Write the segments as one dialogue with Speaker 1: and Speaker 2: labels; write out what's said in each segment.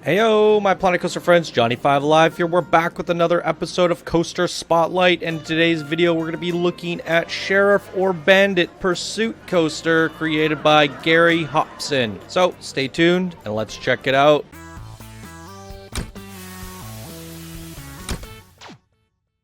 Speaker 1: Heyo, my Planet Coaster friends, Johnny5 Alive here. We're back with another episode of Coaster Spotlight, and in today's video we're going to be looking at Sheriff or Bandit Pursuit Coaster created by Gary Hopson. So, stay tuned and let's check it out.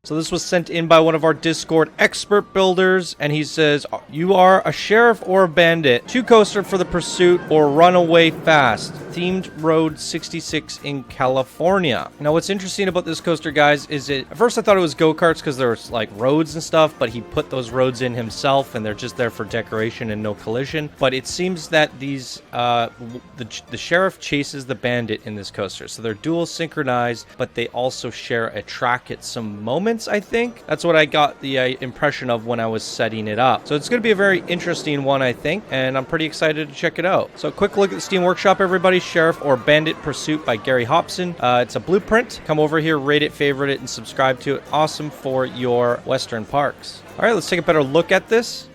Speaker 1: So this was sent in by one of our Discord expert builders, and he says, you are a sheriff or a bandit. Two coaster for the pursuit or runaway fast. Themed Road 66 in California. Now what's interesting about this coaster, guys, is at first I thought it was go-karts because there's like roads and stuff, but he put those roads in himself and they're just there for decoration and no collision. But it seems that these, the sheriff chases the bandit in this coaster. So they're dual synchronized, but they also share a track at some moments, I think. That's what I got the impression of when I was setting it up. So it's going to be a very interesting one, I think, and I'm pretty excited to check it out. So quick look at the Steam Workshop, everybody. Sheriff or Bandit Pursuit by Gary Hopson. It's a blueprint. Come over here, rate it, favorite it, and subscribe to it. Awesome for your Western parks. All right, let's take a better look at this.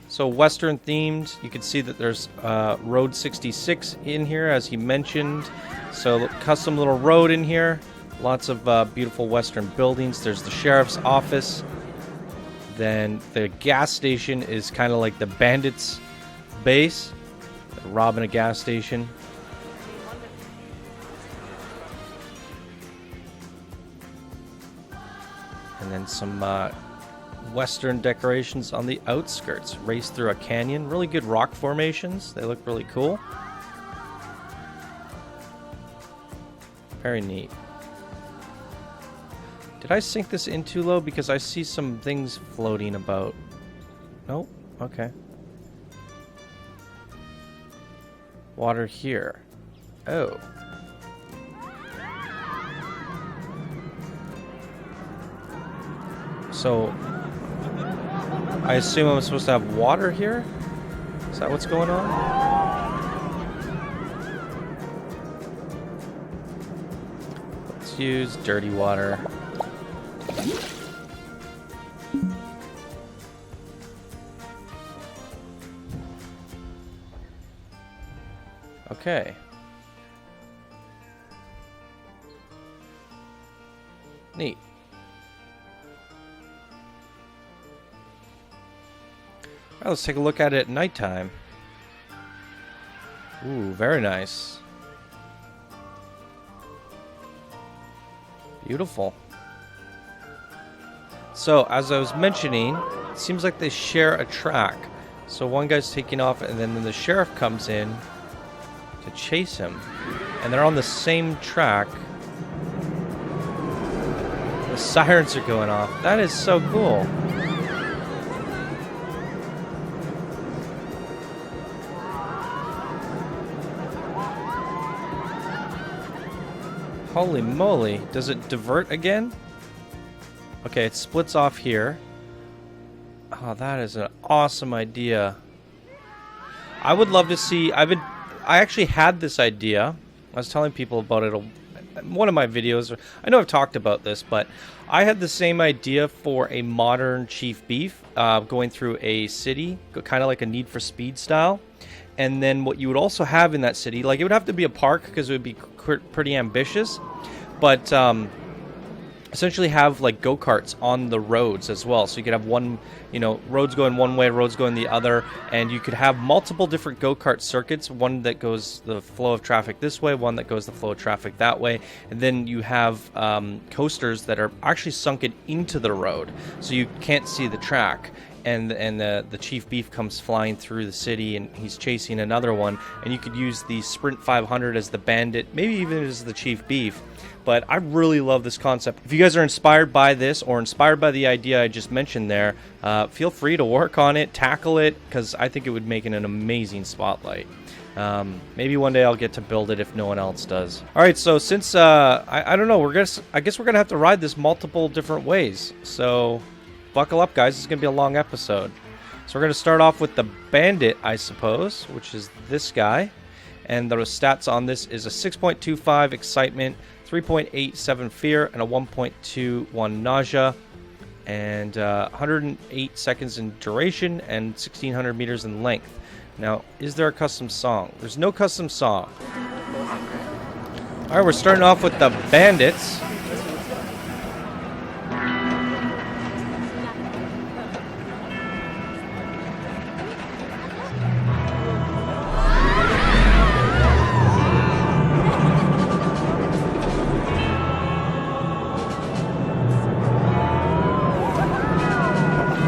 Speaker 1: So Western themed. You can see that there's Road 66 in here, as he mentioned. So custom little road in here. Lots of beautiful Western buildings. There's the sheriff's office. Then the gas station is kind of like the bandit's base. They're robbing a gas station. And then some Western decorations on the outskirts. Race through a canyon. Really good rock formations. They look really cool. Very neat. Did I sink this in too low? Because I see some things floating about. Nope. Okay. Water here. Oh. So, I assume I'm supposed to have water here? Is that what's going on? Let's use dirty water. Okay. Neat. Well, let's take a look at it at nighttime. Ooh, very nice. Beautiful. So, as I was mentioning, it seems like they share a track. So one guy's taking off, and then the sheriff comes in to chase him. And they're on the same track. The sirens are going off. That is so cool. Holy moly. Does it divert again? Okay, it splits off here. Oh, that is an awesome idea. I would love to see... I actually had this idea. I was telling people about it in one of my videos. I know I've talked about this, but I had the same idea for a modern Chief Beef going through a city, kind of like a Need for Speed style. And then what you would also have in that city, like it would have to be a park because it would be pretty ambitious, but essentially have like go-karts on the roads as well. So you could have one, roads going one way, roads going the other, and you could have multiple different go-kart circuits, one that goes the flow of traffic this way, one that goes the flow of traffic that way, and then you have coasters that are actually sunken into the road, so you can't see the track. And the Chief Beef comes flying through the city, and he's chasing another one, and you could use the Sprint 500 as the Bandit, maybe even as the Chief Beef. But I really love this concept. If you guys are inspired by this or inspired by the idea I just mentioned there, feel free to work on it, tackle it, because I think it would make it an amazing spotlight. Maybe one day I'll get to build it if no one else does. All right, so since I don't know, I guess we're gonna have to ride this multiple different ways. So buckle up, guys. It's gonna be a long episode. So we're gonna start off with the Bandit, I suppose, which is this guy, and the stats on this is a 6.25 excitement, 3.87 fear, and a 1.21 nausea, and 108 seconds in duration and 1,600 meters in length. Now, is there a custom song? There's no custom song. Alright, we're starting off with the Bandits.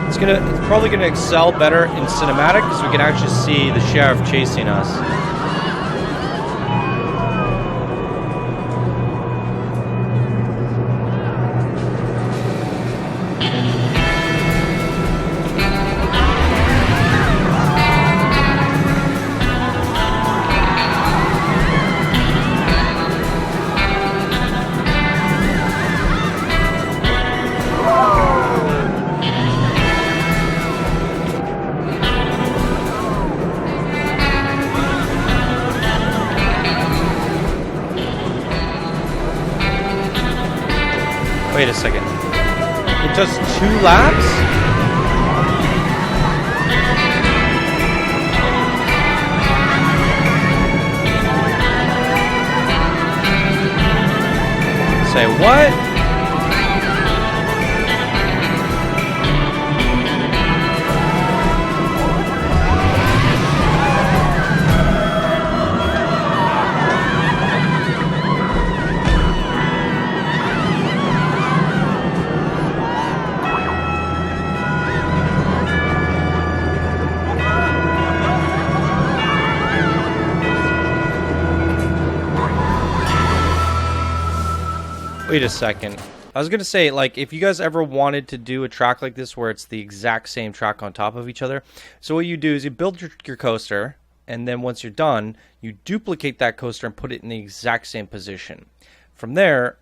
Speaker 1: It's probably gonna excel better in cinematic because we can actually see the sheriff chasing us. Wait a second. It does 2 laps? Say what? Wait a second. I was gonna say, like, if you guys ever wanted to do a track like this where it's the exact same track on top of each other, so what you do is you build your coaster, and then once you're done, you duplicate that coaster and put it in the exact same position. From there,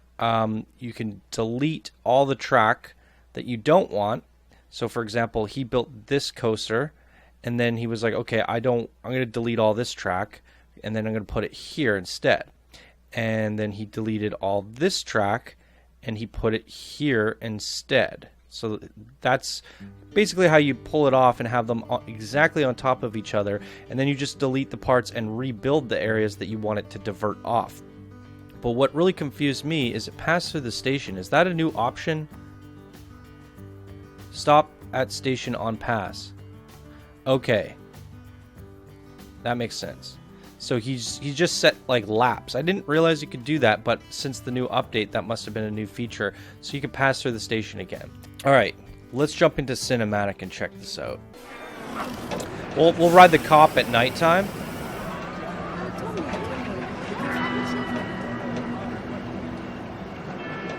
Speaker 1: you can delete all the track that you don't want. So for example, he built this coaster, and then he was like, okay, I'm gonna delete all this track, and then I'm gonna put it here instead. And then he deleted all this track and he put it here instead. So that's basically how you pull it off and have them exactly on top of each other, and then you just delete the parts and rebuild the areas that you want it to divert off. But what really confused me is it passed through the station. Is that a new option? Stop at station on pass. Okay, that makes sense. So he's just set like laps. I didn't realize you could do that, but since the new update, that must have been a new feature. So you can pass through the station again. All right, let's jump into cinematic and check this out. We'll ride the cop at nighttime.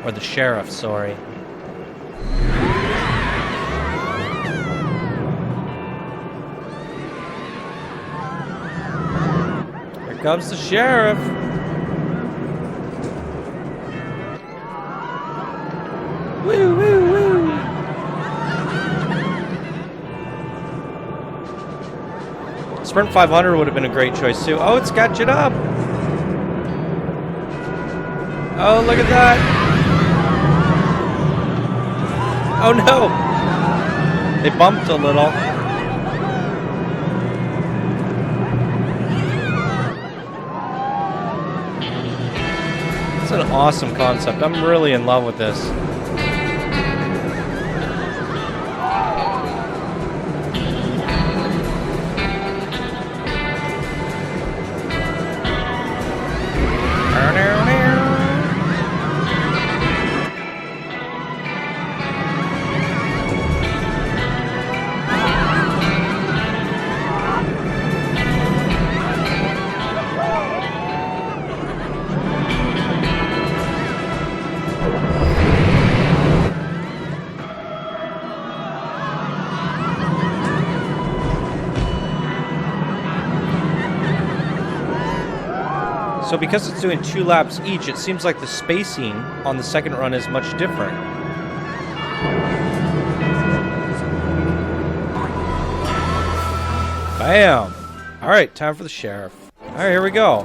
Speaker 1: Or the sheriff, sorry. Comes the sheriff. Woo, woo, woo. Sprint 500 would have been a great choice too. Oh, it's got it up. Oh, look at that. Oh no. They bumped a little. It's an awesome concept. I'm really in love with this. So because it's doing 2 laps each, it seems like the spacing on the second run is much different. Bam! Alright, time for the sheriff. Alright, here we go.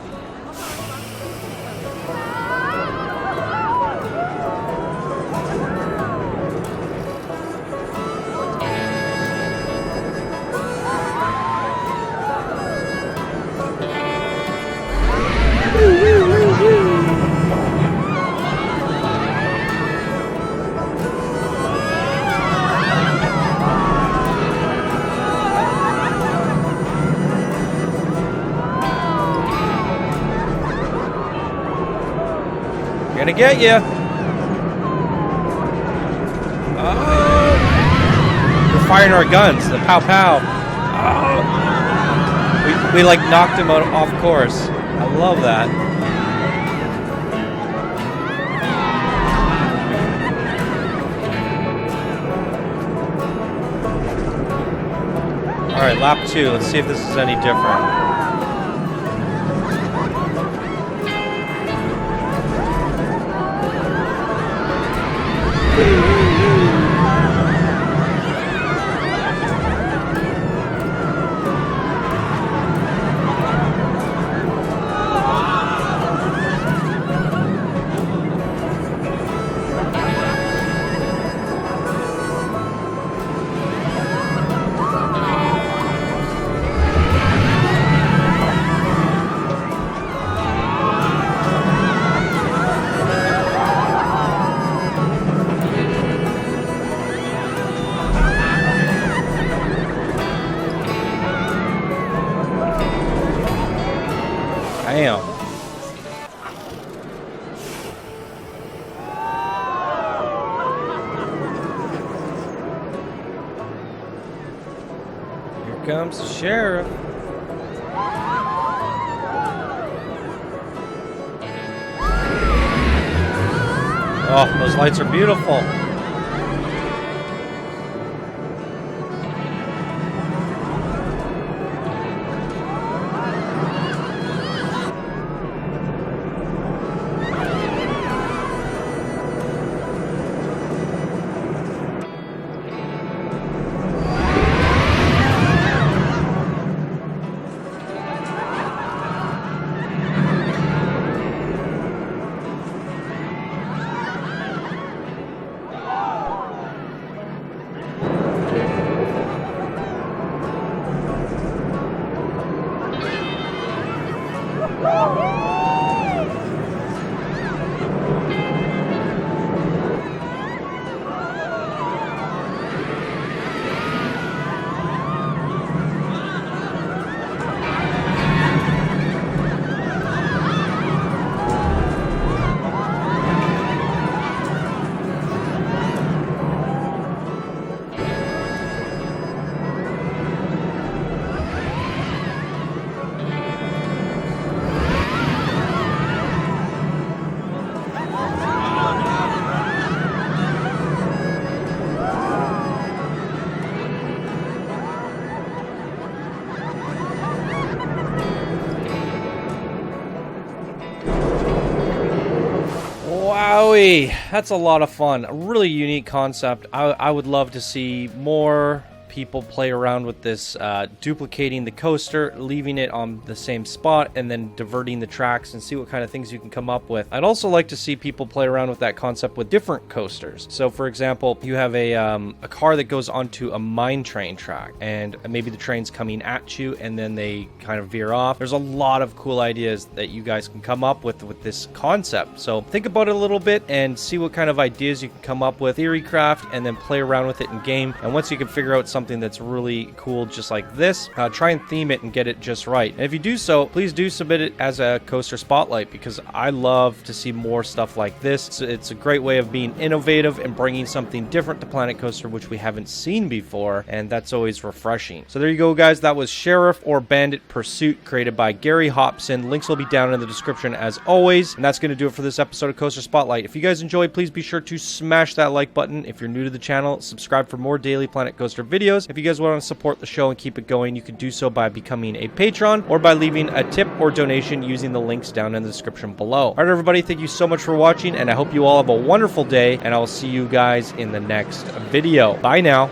Speaker 1: Gonna get you. Oh. We're firing our guns. The pow pow. Oh. We like knocked him out off course. I love that. All right, lap 2. Let's see if this is any different. Damn. Here comes the sheriff. Oh, those lights are beautiful. Wowie, that's a lot of fun. A really unique concept. I would love to see more people play around with this, duplicating the coaster, leaving it on the same spot, and then diverting the tracks and see what kind of things you can come up with. I'd also like to see people play around with that concept with different coasters. So for example, you have a car that goes onto a mine train track, and maybe the train's coming at you and then they kind of veer off. There's a lot of cool ideas that you guys can come up with this concept. So think about it a little bit and see what kind of ideas you can come up with, theory craft, and then play around with it in game. And once you can figure out something that's really cool just like this, try and theme it and get it just right. And if you do so, please do submit it as a coaster spotlight, because I love to see more stuff like this. It's a great way of being innovative and bringing something different to Planet Coaster which we haven't seen before, and that's always refreshing. So there you go, guys. That was Sheriff or Bandit Pursuit, created by Gary Hopson. Links will be down in the description as always. And that's going to do it for this episode of Coaster Spotlight. If you guys enjoyed, please be sure to smash that like button. If you're new to the channel, subscribe for more daily Planet Coaster videos. If you guys want to support the show and keep it going, you can do so by becoming a patron or by leaving a tip or donation using the links down in the description below. All right, everybody, thank you so much for watching, and I hope you all have a wonderful day, and I will see you guys in the next video. Bye now.